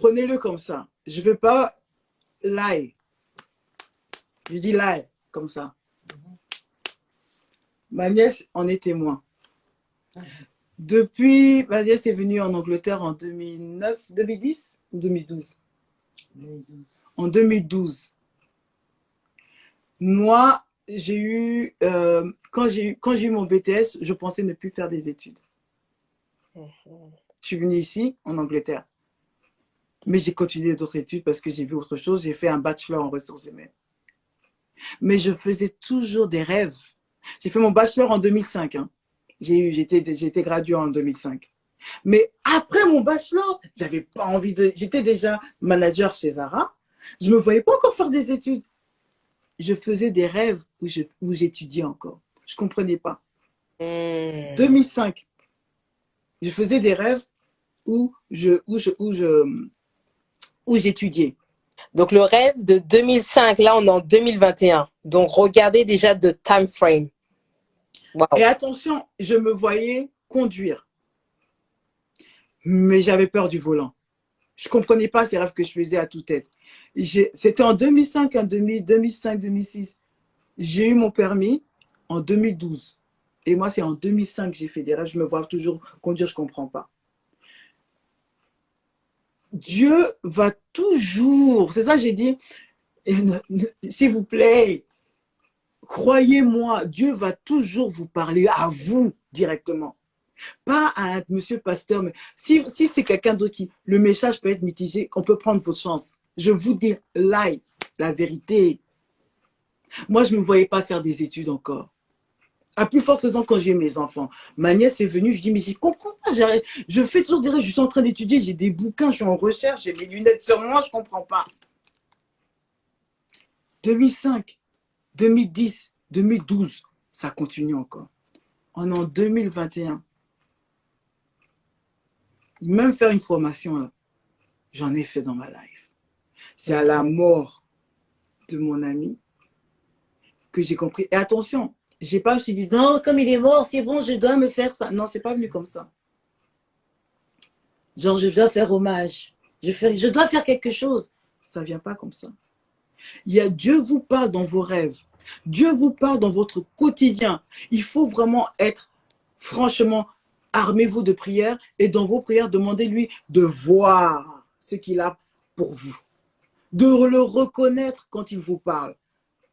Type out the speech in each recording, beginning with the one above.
Prenez-le comme ça. Je ne veux pas lie. Je dis lie, comme ça. Ma nièce en est témoin. Depuis, ma nièce est venue en Angleterre en 2009, 2010 ou 2012 En 2012. Moi, j'ai eu, quand j'ai eu mon BTS, je pensais ne plus faire des études. Je suis venue ici, en Angleterre. Mais j'ai continué d'autres études parce que j'ai vu autre chose. J'ai fait un bachelor en ressources humaines. Mais je faisais toujours des rêves. J'ai fait mon bachelor en 2005. Hein. J'ai été graduée en 2005. Mais après mon bachelor, j'avais pas envie de... J'étais déjà manager chez Zara. Je ne me voyais pas encore faire des études. Je faisais des rêves où j'étudiais encore. Je ne comprenais pas. 2005, je faisais des rêves où j'étudiais. Donc, le rêve de 2005, là, on est en 2021. Donc, regardez déjà de time frame. Wow. Et attention, je me voyais conduire. Mais j'avais peur du volant. Je ne comprenais pas ces rêves que je faisais à toute tête. C'était en 2005, 2006. J'ai eu mon permis en 2012. Et moi, c'est en 2005 que j'ai fait des rêves. Je me vois toujours conduire, je ne comprends pas. Dieu va toujours, c'est ça que j'ai dit, s'il vous plaît, croyez-moi, Dieu va toujours vous parler à vous directement. Pas à un monsieur pasteur, mais si c'est quelqu'un d'autre qui, le message peut être mitigé, on peut prendre votre chance. Je vous dis là, la vérité. Moi, je ne me voyais pas faire des études encore. À plus forte raison quand j'ai mes enfants. Ma nièce est venue, je dis, mais j'y comprends pas. Je fais toujours des rêves, je suis en train d'étudier, j'ai des bouquins, je suis en recherche, j'ai mes lunettes sur moi, je ne comprends pas. 2005, 2010, 2012, ça continue encore. On est en 2021. Même faire une formation, là, j'en ai fait dans ma life. C'est à la mort de mon ami que j'ai compris. Et attention, je me suis dit, non, comme il est mort, c'est bon, je dois me faire ça. Non, c'est pas venu comme ça. Genre, je dois faire hommage. Je dois faire quelque chose. Ça vient pas comme ça. Dieu vous parle dans vos rêves. Dieu vous parle dans votre quotidien. Il faut vraiment être, franchement, armez-vous de prières et dans vos prières, demandez-lui de voir ce qu'il a pour vous. De le reconnaître quand il vous parle.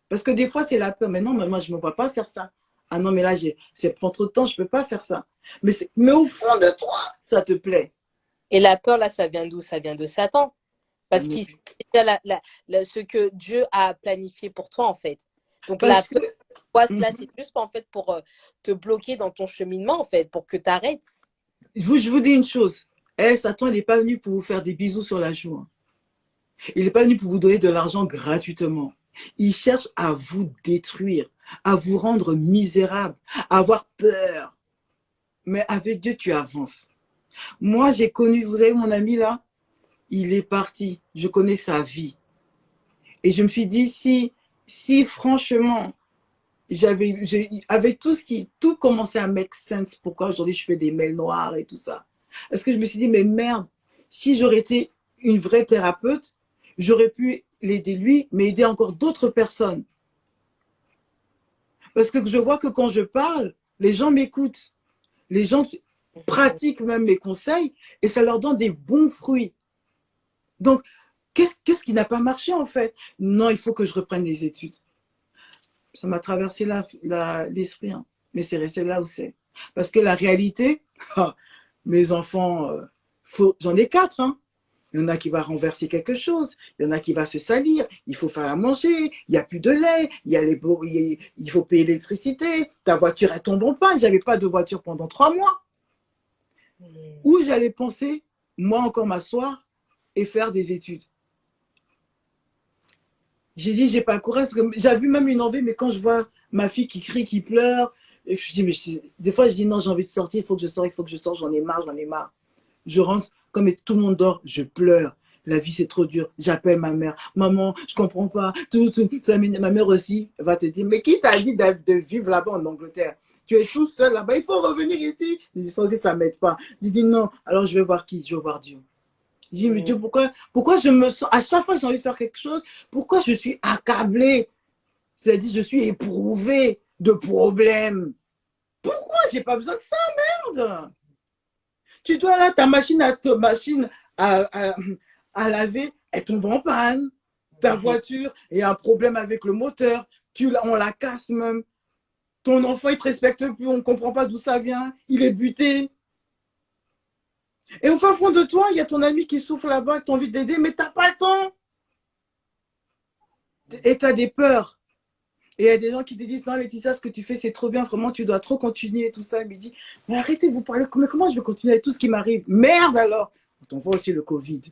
Parce que des fois, c'est la peur. Mais non, mais moi, je ne me vois pas faire ça. Ah non, mais là, ça prend trop de temps, je ne peux pas faire ça. Mais au fond de toi, ça te plaît. Et la peur, là, ça vient d'où? Ça vient de Satan. Parce qu'il sait ce que Dieu a planifié pour toi, en fait. Donc, la peur, là, c'est juste en fait, pour te bloquer dans ton cheminement, en fait, pour que tu arrêtes. Je vous dis une chose. Satan, il n'est pas venu pour vous faire des bisous sur la joue. Hein. Il n'est pas venu pour vous donner de l'argent gratuitement. Il cherche à vous détruire, à vous rendre misérable, à avoir peur. Mais avec Dieu, tu avances. Moi, j'ai connu, vous avez mon ami là, il est parti. Je connais sa vie. Et je me suis dit, si franchement, avec tout commençait à make sense, pourquoi aujourd'hui je fais des mails noirs et tout ça. Est-ce que je me suis dit, mais merde, si j'aurais été une vraie thérapeute, j'aurais pu l'aider lui, mais aider encore d'autres personnes. Parce que je vois que quand je parle, les gens m'écoutent. Les gens pratiquent même mes conseils et ça leur donne des bons fruits. Donc, qu'est-ce qui n'a pas marché en fait? Non, il faut que je reprenne les études. Ça m'a traversé l'esprit, hein. Mais c'est resté là où c'est. Parce que la réalité, mes enfants, j'en ai 4, hein. Il y en a qui va renverser quelque chose, il y en a qui va se salir, il faut faire à manger, il n'y a plus de lait, il faut payer l'électricité, ta voiture elle tombe en panne, j'avais pas de voiture pendant 3 mois. Où j'allais penser, moi encore m'asseoir et faire des études. J'ai dit, j'ai pas le courage, j'avais vu même une envie, mais quand je vois ma fille qui crie, qui pleure, et je dis, mais des fois je dis non, j'ai envie de sortir, il faut que je sorte, j'en ai marre. Je rentre, comme tout le monde dort, je pleure. La vie, c'est trop dur. J'appelle ma mère. Maman, je comprends pas. Ma mère aussi va te dire, mais qui t'a dit de vivre là-bas en Angleterre? Tu es tout seul là-bas. Il faut revenir ici. Je dis, ça aussi, ça m'aide pas. Je dis non. Alors, je vais voir qui? Je vais voir Dieu. Je dis, mais Dieu, pourquoi je me sens, à chaque fois que j'ai envie de faire quelque chose, pourquoi je suis accablée? C'est-à-dire, je suis éprouvée de problèmes. Pourquoi j'ai pas besoin de ça, merde? Tu dois là, ta machine à laver, elle tombe en panne. Ta voiture, il y a un problème avec le moteur, on la casse même. Ton enfant, il ne te respecte plus, on ne comprend pas d'où ça vient, il est buté. Et au fin fond de toi, il y a ton ami qui souffre là-bas, tu as envie d'aider, mais tu n'as pas le temps. Et tu as des peurs. Et il y a des gens qui te disent, non, Laetitia, ce que tu fais, c'est trop bien, vraiment, tu dois trop continuer et tout ça. Il me dit, mais arrêtez, vous parlez, mais comment je vais continuer avec tout ce qui m'arrive? Merde alors. On voit aussi le Covid.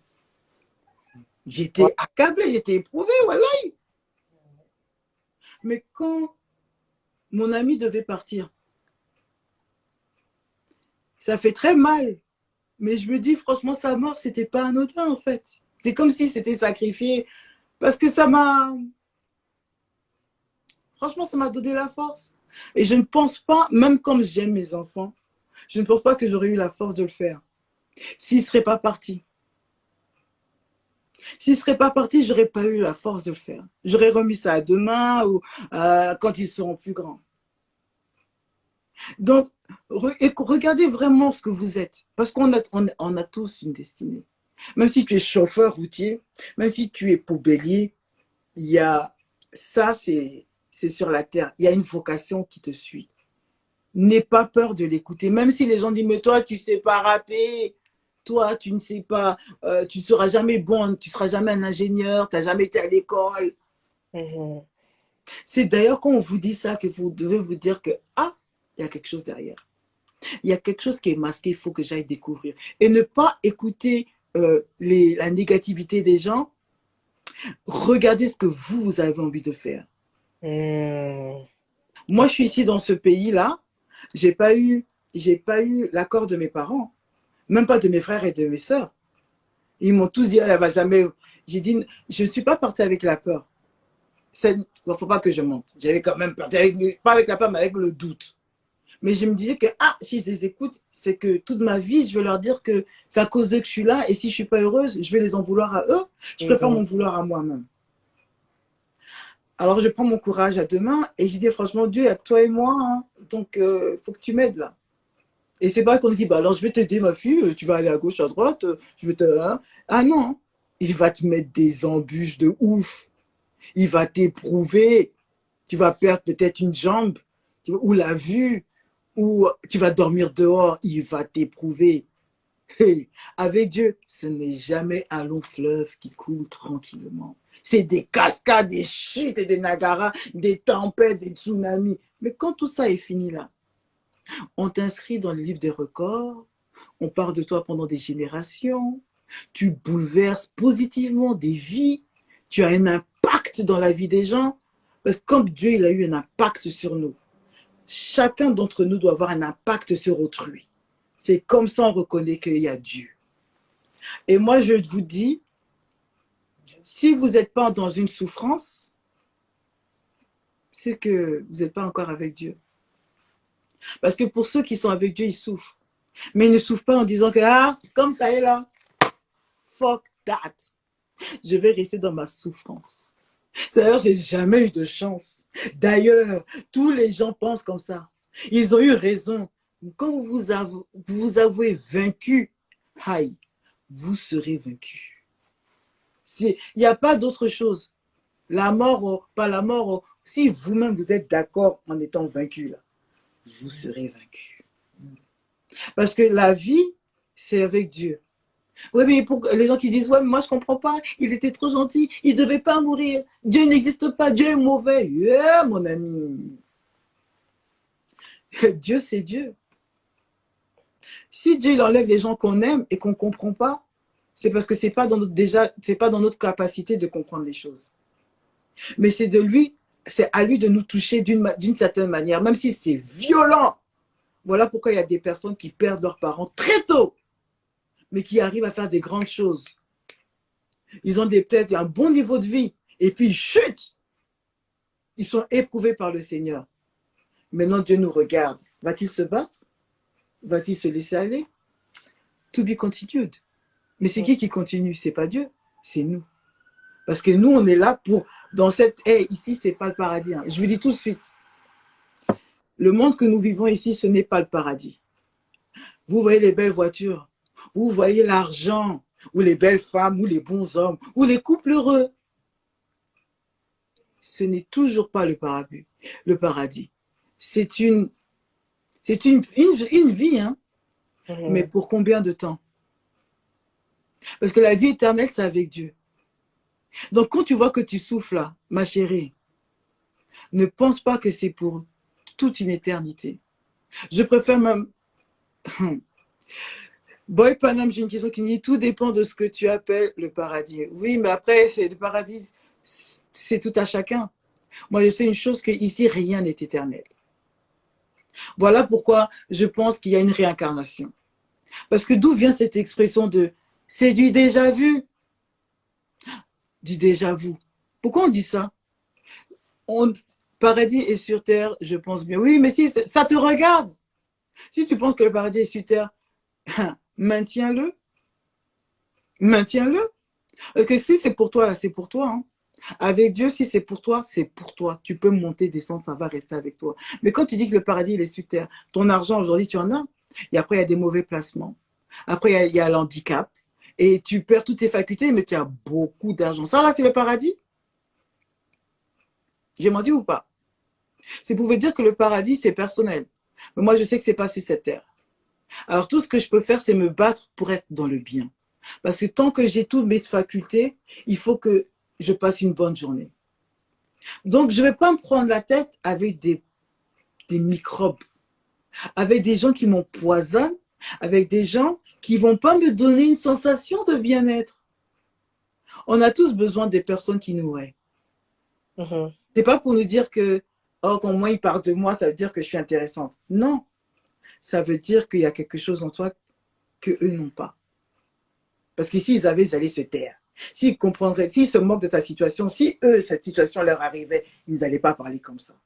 J'étais accablée, j'étais éprouvée, voilà. Mais quand mon ami devait partir, ça fait très mal. Mais je me dis, franchement, sa mort, c'était pas anodin, en fait. C'est comme si c'était sacrifié. Parce que ça m'a... Franchement, ça m'a donné la force. Et je ne pense pas, même comme j'aime mes enfants, je ne pense pas que j'aurais eu la force de le faire. S'il ne serait pas parti. S'il ne serait pas parti, je n'aurais pas eu la force de le faire. J'aurais remis ça à demain ou quand ils seront plus grands. Donc, regardez vraiment ce que vous êtes. Parce qu'on a tous une destinée. Même si tu es chauffeur routier, même si tu es poubellier, il y a ça, c'est sur la terre. Il y a une vocation qui te suit. N'aie pas peur de l'écouter. Même si les gens disent, mais toi, tu ne sais pas rapper. Toi, tu ne sais pas, tu ne seras jamais bon, tu ne seras jamais un ingénieur, tu n'as jamais été à l'école. C'est d'ailleurs quand on vous dit ça que vous devez vous dire que, ah, il y a quelque chose derrière. Il y a quelque chose qui est masqué, il faut que j'aille découvrir. Et ne pas écouter la négativité des gens. Regardez ce que vous avez envie de faire. Moi, je suis ici dans ce pays-là. J'ai pas eu l'accord de mes parents, même pas de mes frères et de mes sœurs. Ils m'ont tous dit, elle va jamais. J'ai dit, je ne suis pas partie avec la peur. Il ne faut pas que je monte. J'avais quand même peur, pas avec la peur, mais avec le doute. Mais je me disais que, si je les écoute, c'est que toute ma vie, je veux leur dire que c'est à cause d'eux que je suis là. Et si je ne suis pas heureuse, je vais les en vouloir à eux. Je préfère m'en vouloir à moi-même. Alors, je prends mon courage à deux mains et je dis, franchement, Dieu, il y a toi et moi. Hein. Donc, il faut que tu m'aides là. Et c'est pas qu'on dit, bah alors je vais t'aider, ma fille, tu vas aller à gauche, à droite, je vais te. Hein. Ah non, il va te mettre des embûches de ouf. Il va t'éprouver. Tu vas perdre peut-être une jambe, ou la vue, ou tu vas dormir dehors. Il va t'éprouver. Hey, avec Dieu, ce n'est jamais un long fleuve qui coule tranquillement. C'est des cascades, des chutes et des nagaras, des tempêtes, des tsunamis. Mais quand tout ça est fini là, on t'inscrit dans le livre des records, on parle de toi pendant des générations, tu bouleverses positivement des vies, tu as un impact dans la vie des gens, parce que comme Dieu il a eu un impact sur nous, chacun d'entre nous doit avoir un impact sur autrui. C'est comme ça on reconnaît qu'il y a Dieu. Et moi je vous dis, si vous n'êtes pas dans une souffrance, c'est que vous n'êtes pas encore avec Dieu. Parce que pour ceux qui sont avec Dieu, ils souffrent. Mais ils ne souffrent pas en disant que, comme ça est là, fuck that. Je vais rester dans ma souffrance. D'ailleurs, j'ai jamais eu de chance. D'ailleurs, tous les gens pensent comme ça. Ils ont eu raison. Quand vous avouez vaincu, aïe, vous serez vaincu. Il n'y a pas d'autre chose. La mort, pas la mort, si vous-même vous êtes d'accord en étant vaincu, là, vous serez vaincu. Parce que la vie, c'est avec Dieu. Oui, mais pour les gens qui disent, ouais, mais moi je comprends pas, il était trop gentil, il ne devait pas mourir, Dieu n'existe pas, Dieu est mauvais. Yeah, mon ami. Dieu, c'est Dieu. Si Dieu il enlève les gens qu'on aime et qu'on ne comprend pas, c'est parce que c'est pas dans notre capacité de comprendre les choses. Mais c'est à lui de nous toucher d'une certaine manière, même si c'est violent. Voilà pourquoi il y a des personnes qui perdent leurs parents très tôt, mais qui arrivent à faire des grandes choses. Ils ont peut-être un bon niveau de vie, et puis ils chutent. Ils sont éprouvés par le Seigneur. Maintenant, Dieu nous regarde. Va-t-il se battre? Va-t-il se laisser aller? To be continued. Mais c'est qui continue? C'est pas Dieu, c'est nous. Parce que nous, on est là pour, dans cette, hey, ici, c'est pas le paradis. Hein. Je vous dis tout de suite, le monde que nous vivons ici, ce n'est pas le paradis. Vous voyez les belles voitures, vous voyez l'argent, ou les belles femmes, ou les bons hommes, ou les couples heureux. Ce n'est toujours pas le paradis. Le paradis. C'est une vie, hein. Mais pour combien de temps? Parce que la vie éternelle, c'est avec Dieu. Donc, quand tu vois que tu souffles là, ma chérie, ne pense pas que c'est pour toute une éternité. Je préfère même... Boy Panam, j'ai une question qui dit, tout dépend de ce que tu appelles le paradis. Oui, mais après, c'est le paradis, c'est tout à chacun. Moi, je sais une chose, qu'ici, rien n'est éternel. Voilà pourquoi je pense qu'il y a une réincarnation. Parce que d'où vient cette expression de « c'est du déjà vu » ? Du déjà vu. Pourquoi on dit ça? Paradis est sur terre, je pense bien. Oui, mais si ça te regarde. Si tu penses que le paradis est sur terre, maintiens-le. Maintiens-le. Parce que si c'est pour toi, là, c'est pour toi. Hein. Avec Dieu, si c'est pour toi, c'est pour toi. Tu peux monter, descendre, ça va rester avec toi. Mais quand tu dis que le paradis, il est sur terre, ton argent, aujourd'hui, tu en as. Et après, il y a des mauvais placements. Après, il y a l'handicap. Et tu perds toutes tes facultés, mais tu as beaucoup d'argent. Ça, là, c'est le paradis. J'ai menti ou pas? C'est pour vous dire que le paradis, c'est personnel. Mais moi, je sais que c'est pas sur cette terre. Alors, tout ce que je peux faire, c'est me battre pour être dans le bien. Parce que tant que j'ai toutes mes facultés, il faut que je passe une bonne journée. Donc, je ne vais pas me prendre la tête avec des microbes, avec des gens qui m'empoisonnent, avec des gens qui ne vont pas me donner une sensation de bien-être. On a tous besoin des personnes qui nous aiment. C'est pas pour nous dire que, oh, quand moi, ils parlent de moi, ça veut dire que je suis intéressante. Non. Ça veut dire qu'il y a quelque chose en toi qu'eux n'ont pas. Parce que s'ils avaient, ils allaient se taire. S'ils comprendraient, s'ils se moquent de ta situation, si eux, cette situation leur arrivait, ils n'allaient pas parler comme ça.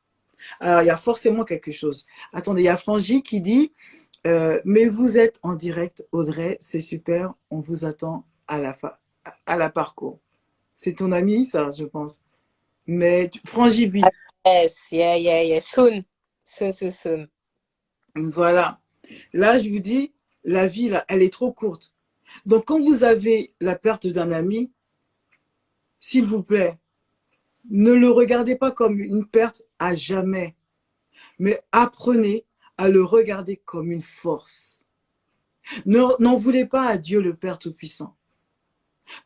Alors, il y a forcément quelque chose. Attendez, il y a Frangie qui dit mais vous êtes en direct, Audrey, c'est super, on vous attend à la parcours. C'est ton ami, ça, je pense. Mais Frangie B. Yes, yeah. Soon. Soon. Voilà. Là, je vous dis, la vie, là, elle est trop courte. Donc, quand vous avez la perte d'un ami, s'il vous plaît, ne le regardez pas comme une perte à jamais, mais apprenez à le regarder comme une force. N'en voulez pas à Dieu le Père Tout-Puissant.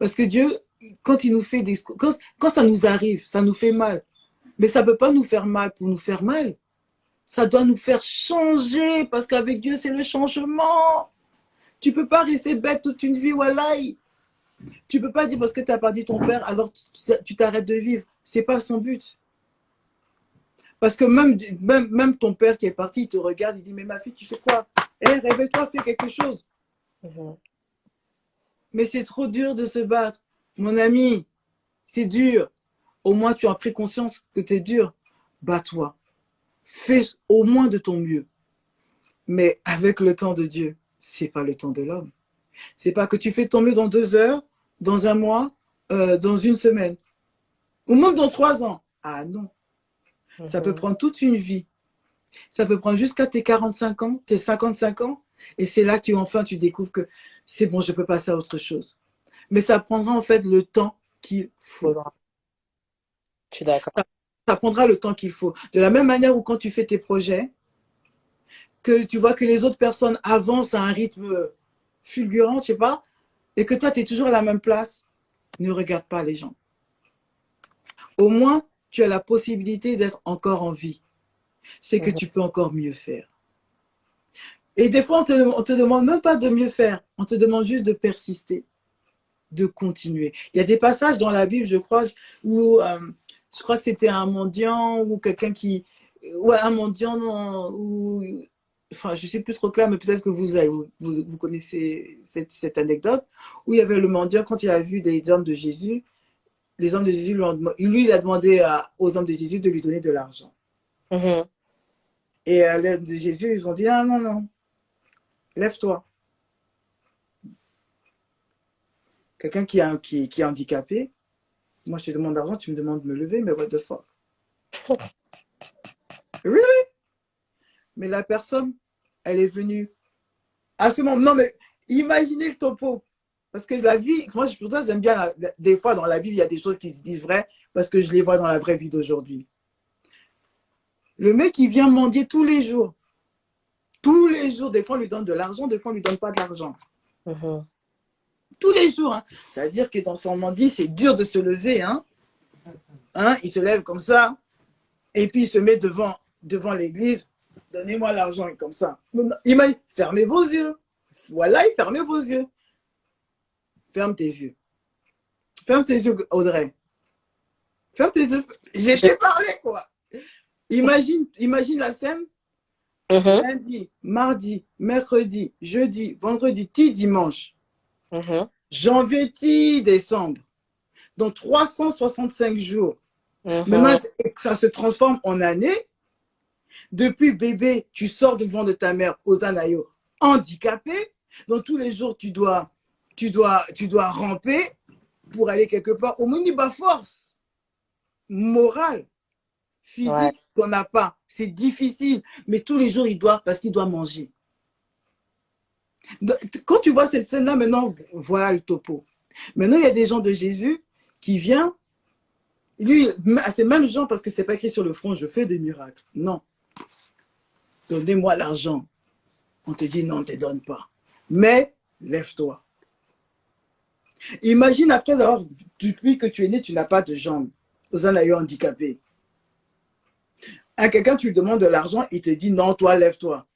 Parce que Dieu, quand il nous fait des... Quand ça nous arrive, ça nous fait mal. Mais ça ne peut pas nous faire mal pour nous faire mal. Ça doit nous faire changer, parce qu'avec Dieu, c'est le changement. Tu ne peux pas rester bête toute une vie, wallahi. Tu ne peux pas dire parce que tu as perdu ton père, alors tu t'arrêtes de vivre. Ce n'est pas son but. Parce que même ton père qui est parti, il te regarde, il dit, mais ma fille, tu fais quoi? Réveille-toi, fais quelque chose. Mais c'est trop dur de se battre. Mon ami, c'est dur. Au moins, tu as pris conscience que tu es dur. Bats-toi. Fais au moins de ton mieux. Mais avec le temps de Dieu, ce n'est pas le temps de l'homme. C'est pas que tu fais ton mieux dans 2 heures, dans un mois, dans une semaine. Ou même dans 3 ans. Ah non. Ça peut prendre toute une vie. Ça peut prendre jusqu'à tes 45 ans, tes 55 ans. Et c'est là que enfin tu découvres que c'est bon, je peux passer à autre chose. Mais ça prendra en fait le temps qu'il faut. Je suis d'accord. Ça prendra le temps qu'il faut. De la même manière où quand tu fais tes projets, que tu vois que les autres personnes avancent à un rythme fulgurant, je sais pas, et que toi, tu es toujours à la même place, ne regarde pas les gens. Au moins, tu as la possibilité d'être encore en vie. C'est que tu peux encore mieux faire. Et des fois, on te demande même pas de mieux faire. On te demande juste de persister, de continuer. Il y a des passages dans la Bible, je crois, où je crois que c'était un mendiant ou quelqu'un qui... Ouais, un mendiant ou... Enfin, je ne sais plus trop clair, mais peut-être que vous connaissez cette anecdote, où il y avait le mendiant, quand il a vu les hommes de Jésus, les hommes de Jésus lui, il a demandé aux hommes de Jésus de lui donner de l'argent. Et à l'aide de Jésus, ils ont dit, ah non, lève-toi. quelqu'un qui est handicapé, moi je te demande d'argent, tu me demandes de me lever, mais what the fuck? Really? Mais la personne, elle est venue à ce moment. Non, mais imaginez le topo. Parce que la vie, moi, pour ça, j'aime bien, des fois, dans la Bible, il y a des choses qui se disent vraies, parce que je les vois dans la vraie vie d'aujourd'hui. Le mec, il vient mendier tous les jours. Tous les jours, des fois, on lui donne de l'argent, des fois, on lui donne pas de l'argent. Tous les jours. Hein. C'est-à-dire que dans son mendier, c'est dur de se lever. Hein. Il se lève comme ça, et puis il se met devant l'église. Donnez-moi l'argent, et comme ça. Il m'a dit, fermez vos yeux. Voilà, fermez vos yeux. Ferme tes yeux. Ferme tes yeux, Audrey. Ferme tes yeux. J'ai t'ai parlé, quoi. Imagine la scène. Lundi, mardi, mercredi, jeudi, vendredi, dimanche. Janvier, décembre. Dans 365 jours. Maintenant, ça se transforme en année. Depuis bébé, tu sors devant de ta mère, Osanayo, handicapé. Donc tous les jours, tu dois ramper pour aller quelque part. Au minimum, force morale, physique, qu'on n'a pas. C'est difficile, mais tous les jours, parce qu'il doit manger. Donc, quand tu vois cette scène-là, maintenant, voilà le topo. Maintenant, il y a des gens de Jésus qui viennent. Lui, à ces mêmes gens, parce que c'est pas écrit sur le front, je fais des miracles. Non. Donnez-moi l'argent. On te dit non, on ne te donne pas. Mais lève-toi. Imagine après avoir, depuis que tu es né, tu n'as pas de jambes. Osanayo handicapé. À quelqu'un, tu lui demandes de l'argent, il te dit non, toi, lève-toi.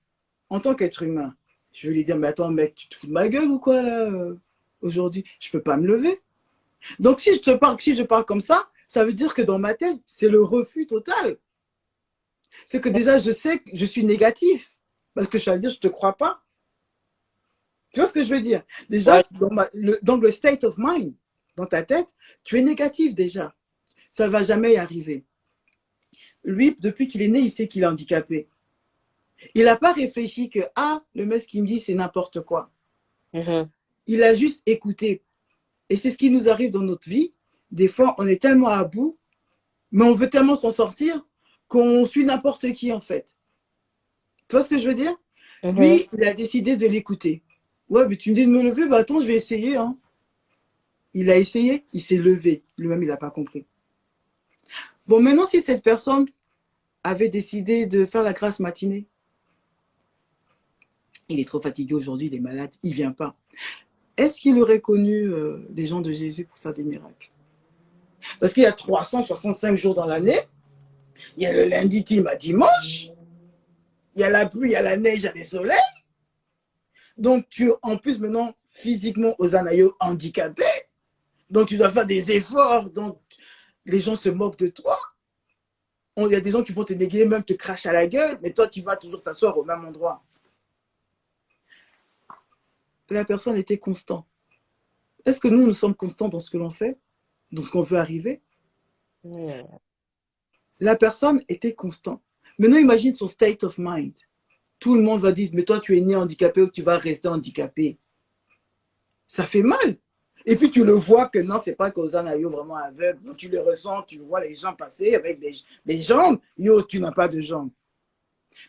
En tant qu'être humain, je vais lui dire, mais attends, mec, tu te fous de ma gueule ou quoi, là, aujourd'hui? Je ne peux pas me lever. Donc, si je parle comme ça veut dire que dans ma tête, c'est le refus total. C'est que déjà, je sais que je suis négatif. Parce que je vais dire, je ne te crois pas. Tu vois ce que je veux dire? Déjà, dans le state of mind, dans ta tête, tu es négatif déjà. Ça ne va jamais y arriver. Lui, depuis qu'il est né, il sait qu'il est handicapé. Il n'a pas réfléchi que, le mec qui me dit, c'est n'importe quoi. Il a juste écouté. Et c'est ce qui nous arrive dans notre vie. Des fois, on est tellement à bout, mais on veut tellement s'en sortir qu'on suit n'importe qui, en fait. Tu vois ce que je veux dire? Lui, il a décidé de l'écouter. Ouais, mais tu me dis de me lever, bah attends, je vais essayer. Hein. Il a essayé, il s'est levé. Lui-même, il n'a pas compris. Bon, maintenant, si cette personne avait décidé de faire la grasse matinée, il est trop fatigué aujourd'hui, il est malade, il ne vient pas. Est-ce qu'il aurait connu les gens de Jésus pour faire des miracles? Parce qu'il y a 365 jours dans l'année. Il y a le lundi, à dimanche. Il y a la pluie, il y a la neige, il y a le soleil. Donc, en plus, maintenant, physiquement, Osanayo handicapé. Donc, tu dois faire des efforts. Donc, les gens se moquent de toi. Il y a des gens qui vont te négliger, même te cracher à la gueule. Mais toi, tu vas toujours t'asseoir au même endroit. La personne était constante. Est-ce que nous sommes constants dans ce que l'on fait? Dans ce qu'on veut arriver? La personne était constante. Maintenant, imagine son state of mind. Tout le monde va dire, mais toi, tu es né handicapé ou tu vas rester handicapé. Ça fait mal. Et puis, tu le vois que non, c'est pas qu'Osanayo vraiment aveugle. Donc, tu le ressens, tu vois les gens passer avec des jambes. Yo, tu n'as pas de jambes.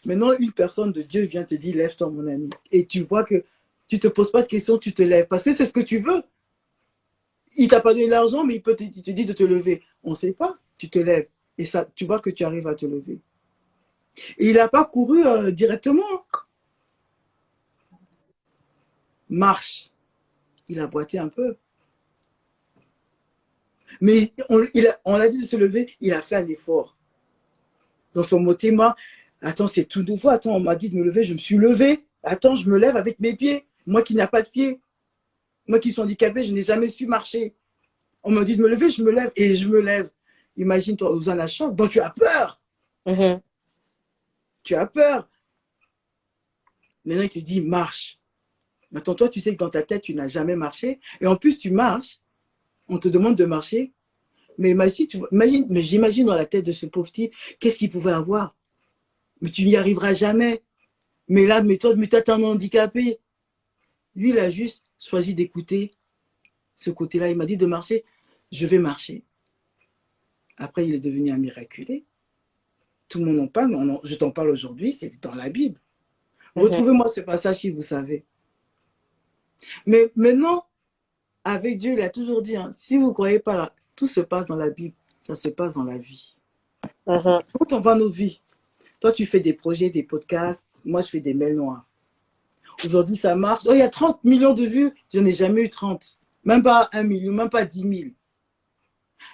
Maintenant, une personne de Dieu vient te dire, lève-toi, mon ami. Et tu vois que tu ne te poses pas de questions, tu te lèves. Parce que c'est ce que tu veux. Il t'a pas donné l'argent, mais il te dit de te lever. On ne sait pas. Tu te lèves. Et ça, tu vois que tu arrives à te lever. Et il n'a pas couru directement. Marche. Il a boité un peu. Mais on l'a dit de se lever, il a fait un effort. Dans son motema, attends, c'est tout nouveau. Attends, on m'a dit de me lever, je me suis levé. Attends, je me lève avec mes pieds. Moi qui n'ai pas de pieds. Moi qui suis handicapé, je n'ai jamais su marcher. On m'a dit de me lever, je me lève et je me lève. Imagine-toi, aux la chambre, donc tu as peur. Tu as peur. Maintenant, il te dit, marche. Maintenant, toi, tu sais que dans ta tête, tu n'as jamais marché. Et en plus, tu marches. On te demande de marcher. Mais j'imagine dans la tête de ce pauvre type, qu'est-ce qu'il pouvait avoir? Mais tu n'y arriveras jamais. Mais toi, t'es un handicapé. Lui, il a juste choisi d'écouter ce côté-là. Il m'a dit de marcher, je vais marcher. Après, il est devenu un miraculé. Tout le monde en parle, mais je t'en parle aujourd'hui, c'est dans la Bible. Retrouvez-moi ce passage si vous savez. Mais maintenant, avec Dieu, il a toujours dit, hein, si vous ne croyez pas là, tout se passe dans la Bible, ça se passe dans la vie. Quand on voit nos vies, toi tu fais des projets, des podcasts, moi je fais des mails noirs. Aujourd'hui ça marche. Oh, il y a 30 millions de vues, je n'ai jamais eu 30. Même pas 1 million, même pas 10 000.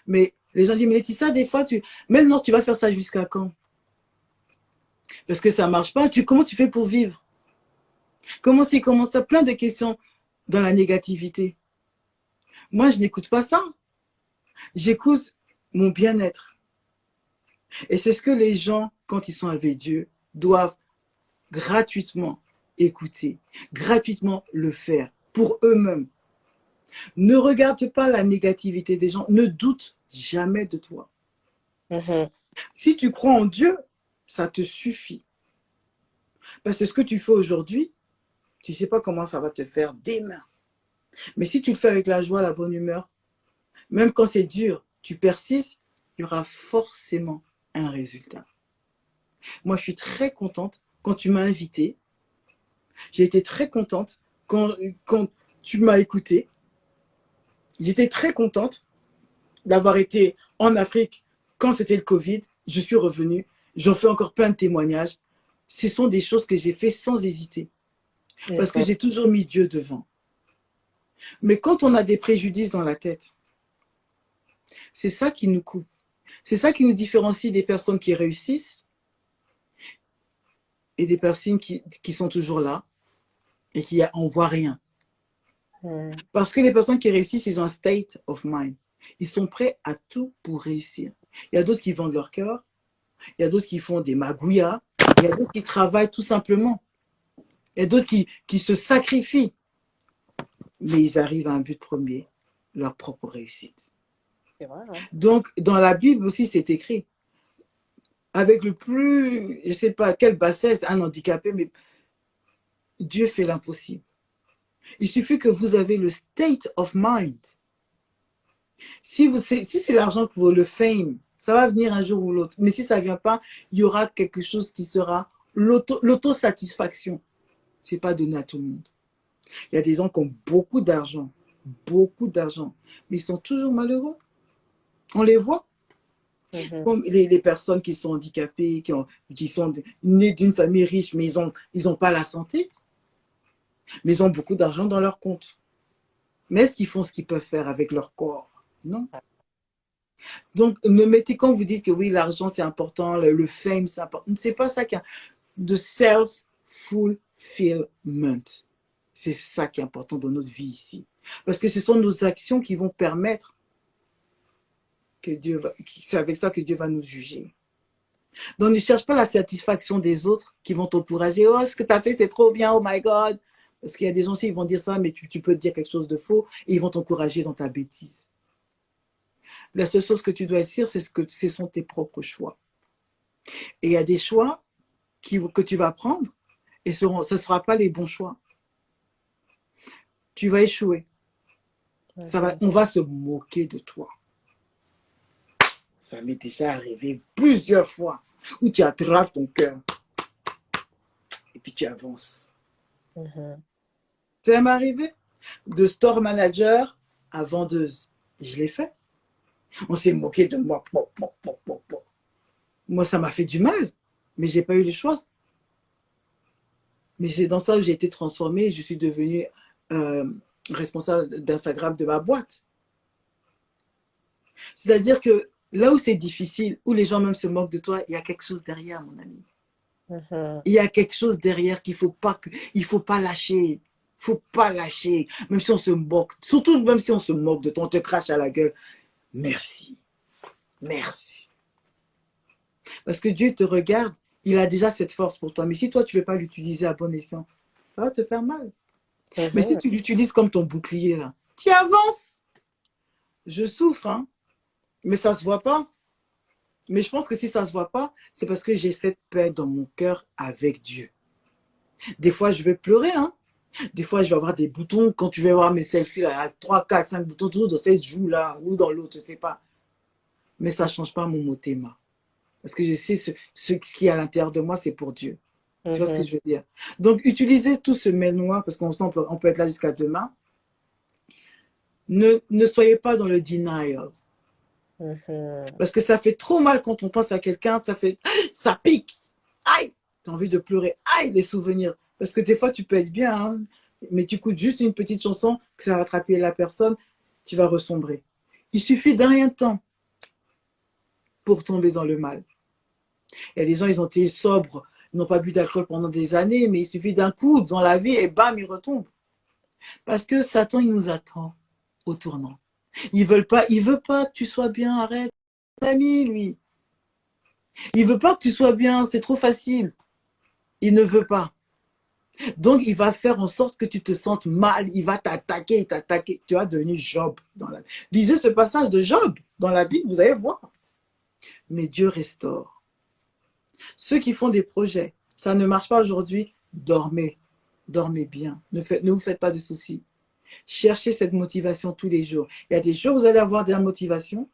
Mais les gens disent, mais Laetitia, des fois, maintenant tu vas faire ça jusqu'à quand? Parce que ça ne marche pas. Comment tu fais pour vivre? Comment ça? Plein de questions dans la négativité. Moi, je n'écoute pas ça. J'écoute mon bien-être. Et c'est ce que les gens, quand ils sont avec Dieu, doivent gratuitement écouter, gratuitement le faire pour eux-mêmes. Ne regarde pas la négativité des gens, ne doute jamais de toi. Si tu crois en Dieu, ça te suffit. Parce que ce que tu fais aujourd'hui, tu ne sais pas comment ça va te faire demain. Mais si tu le fais avec la joie, la bonne humeur, même quand c'est dur, tu persistes, il y aura forcément un résultat. Moi, je suis très contente quand tu m'as invitée. J'ai été très contente quand tu m'as écoutée. J'étais très contente d'avoir été en Afrique quand c'était le Covid. Je suis revenue. J'en fais encore plein de témoignages. Ce sont des choses que j'ai fait sans hésiter. Parce que j'ai toujours mis Dieu devant. Mais quand on a des préjudices dans la tête, c'est ça qui nous coupe. C'est ça qui nous différencie des personnes qui réussissent et des personnes qui sont toujours là et qui n'en voient rien. Parce que les personnes qui réussissent, ils ont un state of mind. Ils sont prêts à tout pour réussir. Il y a d'autres qui vendent leur cœur. Il y a d'autres qui font des magouillas. Il y a d'autres qui travaillent tout simplement. Il y a d'autres qui se sacrifient. Mais ils arrivent à un but premier, leur propre réussite. C'est vrai, hein? Donc, dans la Bible aussi, c'est écrit. Avec le plus, je ne sais pas quelle bassesse, un handicapé, mais Dieu fait l'impossible. Il suffit que vous avez le state of mind. Si c'est l'argent que vaut le fame, ça va venir un jour ou l'autre. Mais si ça ne vient pas, il y aura quelque chose qui sera l'autosatisfaction. Ce n'est pas donné à tout le monde. Il y a des gens qui ont beaucoup d'argent, mais ils sont toujours malheureux. On les voit. Comme les personnes qui sont handicapées, qui sont nées d'une famille riche, mais ils ont pas la santé. Mais ils ont beaucoup d'argent dans leur compte. Mais est-ce qu'ils font ce qu'ils peuvent faire avec leur corps? Non. Donc, ne mettez, quand vous dites que oui, l'argent c'est important, le fame c'est important, c'est pas ça qui est de self-fulfillment. C'est ça qui est important dans notre vie ici. Parce que ce sont nos actions qui vont permettre que Dieu va, c'est avec ça que Dieu va nous juger. Donc, ne cherche pas la satisfaction des autres qui vont t'encourager. Oh, ce que tu as fait, c'est trop bien, oh my God. Parce qu'il y a des gens aussi, ils vont dire ça, mais tu peux dire quelque chose de faux et ils vont t'encourager dans ta bêtise. La seule chose que tu dois dire, c'est que ce sont tes propres choix. Et il y a des choix que tu vas prendre et ce ne sera pas les bons choix. Tu vas échouer. On va se moquer de toi. Ça m'est déjà arrivé plusieurs fois où tu attrapes ton cœur et puis tu avances. Ça m'est arrivé de store manager à vendeuse. Je l'ai fait. On s'est moqué de moi. Moi, ça m'a fait du mal, mais je n'ai pas eu le choix. Mais c'est dans ça où j'ai été transformée. Je suis devenue responsable d'Instagram de ma boîte. C'est-à-dire que là où c'est difficile, où les gens même se moquent de toi, il y a quelque chose derrière, mon ami. Il y a quelque chose derrière qu'il faut pas lâcher. Il faut pas lâcher. Même si on se moque, surtout même si on se moque de toi, on te crache à la gueule. Merci. Merci. Parce que Dieu te regarde, il a déjà cette force pour toi. Mais si toi, tu ne veux pas l'utiliser à bon escient, ça va te faire mal. Mais si tu l'utilises comme ton bouclier, là, tu avances. Je souffre, hein, mais ça ne se voit pas. Mais je pense que si ça ne se voit pas, c'est parce que j'ai cette paix dans mon cœur avec Dieu. Des fois, je vais pleurer, hein. Des fois, je vais avoir des boutons. Quand tu vas voir mes selfies, là, il y a 3, 4, 5 boutons, toujours dans cette joue-là ou dans l'autre, je ne sais pas. Mais ça ne change pas mon motema. Parce que je sais ce qui est à l'intérieur de moi, c'est pour Dieu. Tu vois ce que je veux dire? Donc, utilisez tout ce mail noir, parce qu'on on peut être là jusqu'à demain. Ne soyez pas dans le denial. Parce que ça fait trop mal quand on pense à quelqu'un, ça pique. Aïe! Tu as envie de pleurer. Aïe, les souvenirs. Parce que des fois, tu peux être bien, hein, mais tu écoutes juste une petite chanson, que ça va attraper la personne, tu vas ressombrer. Il suffit d'un rien de temps pour tomber dans le mal. Il y a des gens, ils ont été sobres, ils n'ont pas bu d'alcool pendant des années, mais il suffit d'un coup dans la vie et bam, ils retombent. Parce que Satan, il nous attend au tournant. Il veut pas que tu sois bien, arrête. Ami, lui. Il veut pas que tu sois bien, c'est trop facile. Il ne veut pas. Donc, il va faire en sorte que tu te sentes mal. Il va t'attaquer. Tu vas devenir Job. Lisez ce passage de Job dans la Bible, vous allez voir. Mais Dieu restaure. Ceux qui font des projets, ça ne marche pas aujourd'hui, dormez. Dormez bien. Ne vous faites pas de soucis. Cherchez cette motivation tous les jours. Il y a des jours où vous allez avoir de la motivation.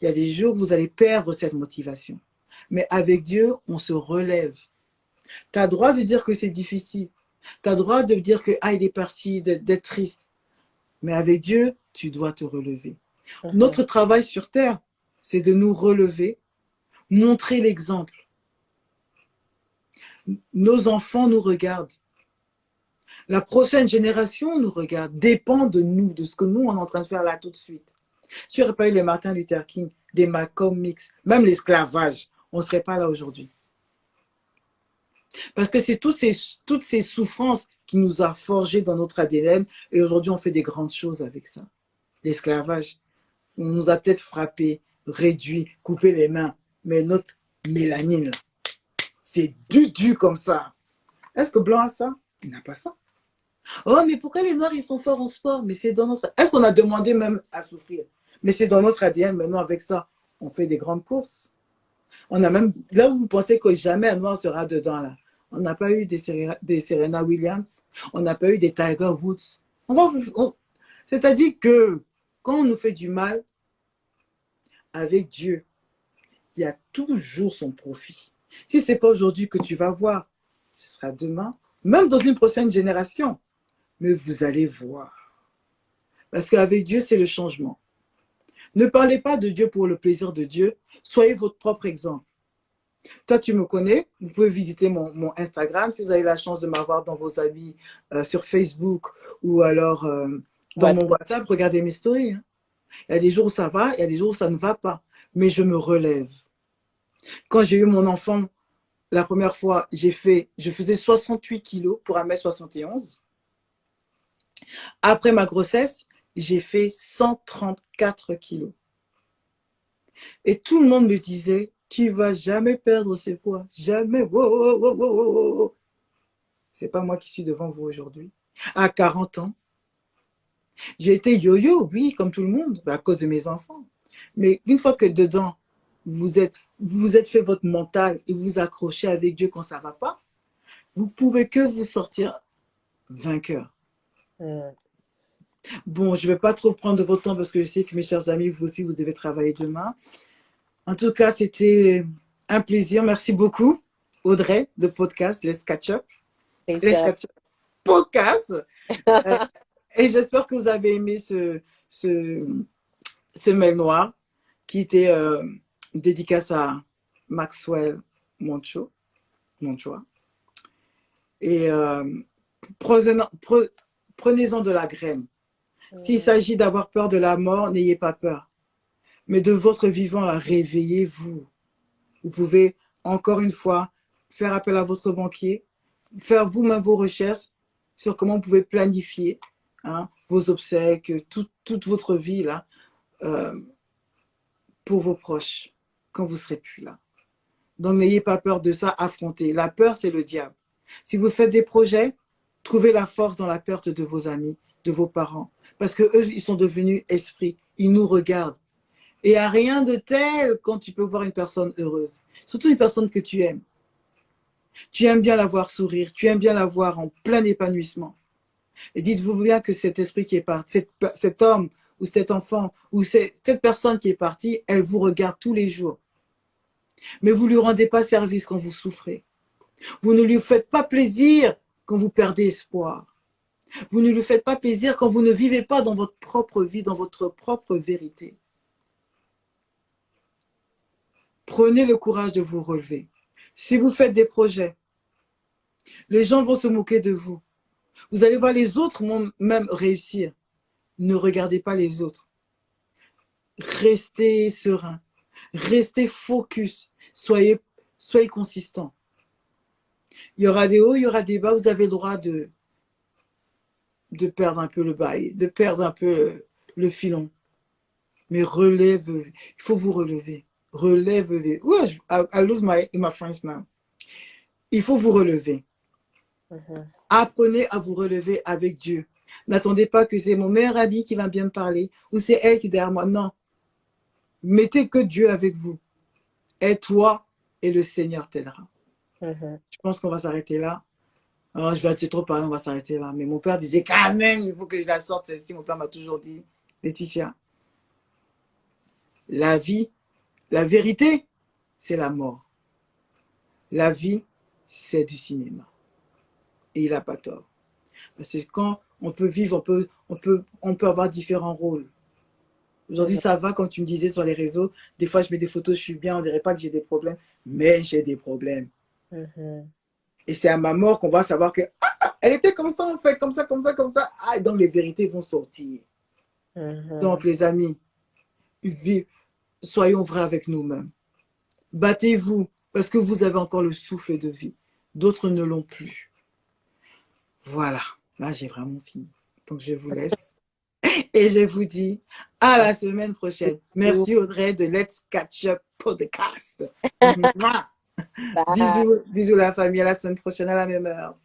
Il y a des jours où vous allez perdre cette motivation. Mais avec Dieu, on se relève. Tu as le droit de dire que c'est difficile. Tu as le droit de dire que il est parti, d'être triste. Mais avec Dieu, tu dois te relever. Notre travail sur terre, c'est de nous relever, montrer l'exemple. Nos enfants nous regardent. La prochaine génération nous regarde, dépend de nous, de ce que nous, on est en train de faire là tout de suite. Si il n'y aurait pas eu les Martin Luther King, des Malcolm X, même l'esclavage, on ne serait pas là aujourd'hui. Parce que c'est toutes ces souffrances qui nous a forgés dans notre ADN et aujourd'hui on fait des grandes choses avec ça. L'esclavage, on nous a peut-être frappé, réduit, coupé les mains, mais notre mélanine, c'est du comme ça. Est-ce que Blanc a ça? Il n'a pas ça. Oh, mais pourquoi les Noirs, ils sont forts en sport? Mais c'est dans notre... Est-ce qu'on a demandé même à souffrir? Mais c'est dans notre ADN, maintenant avec ça, on fait des grandes courses. On a même... Là où vous pensez que jamais un Noir sera dedans, là. On n'a pas eu des Serena Williams, on n'a pas eu des Tiger Woods. C'est-à-dire que quand on nous fait du mal, avec Dieu, il y a toujours son profit. Si ce n'est pas aujourd'hui que tu vas voir, ce sera demain, même dans une prochaine génération. Mais vous allez voir. Parce qu'avec Dieu, c'est le changement. Ne parlez pas de Dieu pour le plaisir de Dieu. Soyez votre propre exemple. Toi, tu me connais. Vous pouvez visiter mon Instagram si vous avez la chance de m'avoir dans vos amis sur Facebook ou alors dans mon WhatsApp. Regardez mes stories. Hein. Il y a des jours où ça va, il y a des jours où ça ne va pas. Mais je me relève. Quand j'ai eu mon enfant, la première fois, je faisais 68 kilos pour 1m71. Après ma grossesse, j'ai fait 134 kilos. Et tout le monde me disait, tu vas jamais perdre ce poids. Jamais. Wow, wow, wow, wow. C'est pas moi qui suis devant vous aujourd'hui. À 40 ans, j'ai été yo-yo, oui, comme tout le monde, à cause de mes enfants. Mais une fois que dedans, vous êtes fait votre mental et vous accrochez avec Dieu quand ça va pas, vous pouvez que vous sortir vainqueur. Bon, je ne vais pas trop prendre de votre temps parce que je sais que mes chers amis, vous aussi, vous devez travailler demain. En tout cas, c'était un plaisir. Merci beaucoup, Audrey, de podcast Let's Catch Up. Let's Catch Up podcast. Et j'espère que vous avez aimé ce mail noir qui était dédicace à Maxwell Monchoa. Et prenez-en de la graine. S'il s'agit d'avoir peur de la mort, n'ayez pas peur. Mais de votre vivant, réveillez-vous. Vous pouvez, encore une fois, faire appel à votre banquier, faire vous-même vos recherches sur comment vous pouvez planifier vos obsèques, toute votre vie là, pour vos proches, quand vous ne serez plus là. Donc, n'ayez pas peur de ça, affrontez. La peur, c'est le diable. Si vous faites des projets, trouvez la force dans la perte de vos amis, de vos parents. Parce qu'eux, ils sont devenus esprits. Ils nous regardent. Et il n'y a rien de tel quand tu peux voir une personne heureuse. Surtout une personne que tu aimes. Tu aimes bien la voir sourire. Tu aimes bien la voir en plein épanouissement. Et dites-vous bien que cet esprit qui est parti, cet homme ou cet enfant ou cette personne qui est partie, elle vous regarde tous les jours. Mais vous ne lui rendez pas service quand vous souffrez. Vous ne lui faites pas plaisir quand vous perdez espoir. Vous ne lui faites pas plaisir quand vous ne vivez pas dans votre propre vie, dans votre propre vérité. Prenez le courage de vous relever. Si vous faites des projets, les gens vont se moquer de vous. Vous allez voir les autres même réussir. Ne regardez pas les autres. Restez serein. Restez focus. Soyez consistant. Il y aura des hauts, il y aura des bas. Vous avez le droit de perdre un peu le bail, de perdre un peu le filon. Mais relève-vous. Il faut vous relever. Relève-vous. I lose my French now. Il faut vous relever. Apprenez à vous relever avec Dieu. N'attendez pas que c'est mon meilleur ami qui va bien me parler ou c'est elle qui est derrière moi. Non. Mettez que Dieu avec vous. Aide-toi et le Seigneur t'aidera. Je pense qu'on va s'arrêter là. Alors, je vais être trop parler, on va s'arrêter là. Mais mon père disait quand même, il faut que je la sorte celle-ci. Mon père m'a toujours dit, Laetitia, la vie, la vérité, c'est la mort. La vie, c'est du cinéma. Et il n'a pas tort. Parce que quand on peut vivre, on peut avoir différents rôles. Aujourd'hui, ça va, comme tu me disais sur les réseaux. Des fois, je mets des photos, je suis bien, on dirait pas que j'ai des problèmes. Mais j'ai des problèmes. Et c'est à ma mort qu'on va savoir que elle était comme ça, en fait, comme ça, comme ça, comme ça. Ah, donc les vérités vont sortir. Donc, les amis, soyons vrais avec nous-mêmes. Battez-vous, parce que vous avez encore le souffle de vie. D'autres ne l'ont plus. Voilà. Là, j'ai vraiment fini. Donc, je vous laisse. Et je vous dis à la semaine prochaine. Merci Audrey de Let's Catch Up Podcast. Bisous, bisous la famille. À la semaine prochaine à la même heure.